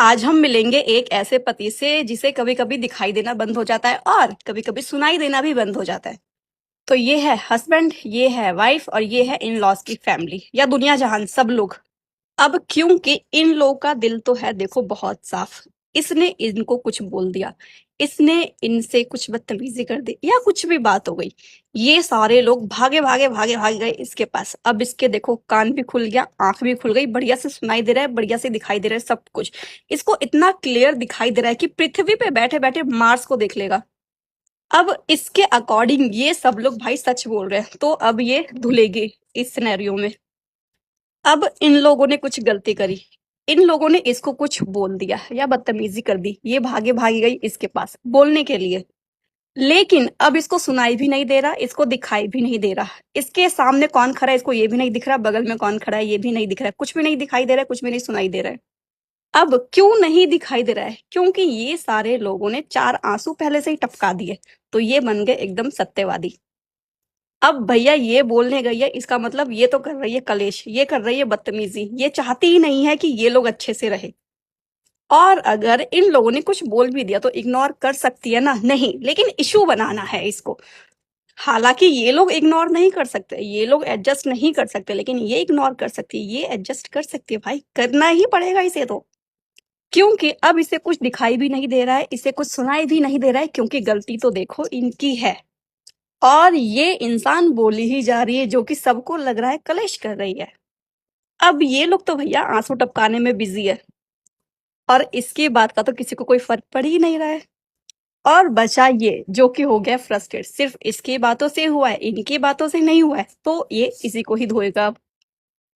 आज हम मिलेंगे एक ऐसे पति से जिसे कभी-कभी दिखाई देना बंद हो जाता है और कभी-कभी सुनाई देना भी बंद हो जाता है। तो ये है हस्बैंड, ये है वाइफ और ये है इन-लॉज़ की फैमिली या दुनिया जहान सब लोग। अब क्योंकि इन लोगों का दिल तो है देखो बहुत साफ। इसने इनको कुछ बोल दिया, इसने इनसे कुछ बदतमीज़ी कर दी या कुछ भी बात हो गई। ये सारे लोग भागे गए इसके पास। अब इसके देखो कान भी खुल गया, आँख भी खुल गई, बढ़िया से सुनाई दे रहा है, बढ़िया से दिखाई दे रहा है सब कुछ। इसको इतना क्लियर दिखाई दे रहा है कि पृथ्वी पे बैठे-बैठे मार्स को देख लेगा। अब इसके अकॉर्डिंग ये सब लोग भाई सच बोल रहे हैं, तो अब ये धुलेगी इस सिनेरियो में। अब इन लोगों ने कुछ गलती करी। इन लोगों ने इसको कुछ बोल दिया या बदतमीज़ी कर दी। ये भागी गई इसके पास बोलने के लिए। लेकिन अब इसको सुनाई भी नहीं दे रहा, इसको दिखाई भी नहीं दे रहा। इसके सामने कौन खड़ा है इसको ये भी नहीं दिख रहा, बगल में कौन खड़ा है ये भी नहीं दिख रहा है। कुछ भी नहीं दिखाई दे रहा है, कुछ भी नहीं सुनाई दे रहा है। अब क्यों नहीं दिखाई दे रहा है? क्योंकि ये सारे लोगों ने 4 आँसू पहले से ही टपका दिए। तो ये बन गए एकदम सत्यवादी। अब भैया ये बोलने गई है इसका मतलब ये तो कर रही है कलेश, ये कर रही है बदतमीजी, ये चाहती ही नहीं है कि ये लोग अच्छे से रहे। और अगर इन लोगों ने कुछ बोल भी दिया तो इग्नोर कर सकती है ना? नहीं, लेकिन इश्यू बनाना है इसको। हालांकि ये लोग इग्नोर नहीं कर सकते, ये लोग एडजस्ट नहीं कर सकते, लेकिन ये इग्नोर कर सकती है, ये एडजस्ट कर सकती है। भाई करना ही पड़ेगा इसे तो, क्योंकि अब इसे कुछ दिखाई भी नहीं दे रहा है, इसे कुछ सुनाई भी नहीं दे रहा है, क्योंकि गलती तो देखो इनकी है। और ये इंसान बोली ही जा रही है जो कि सबको लग रहा है कलेश कर रही है। अब ये लोग तो भैया आंसू टपकाने में बिजी है और इसकी बात का तो किसी को कोई फर्क पड़ ही नहीं रहा है। और बचा ये जो कि हो गया फ्रस्ट्रेट, सिर्फ इसकी बातों से हुआ है, इनकी बातों से नहीं हुआ है, तो ये इसी को ही धोएगा अब।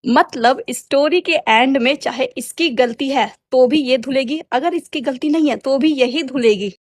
मतलब स्टोरी के एंड में चाहे इसकी गलती है तो भी ये धुलेगी, अगर इसकी गलती नहीं है तो भी यही धुलेगी।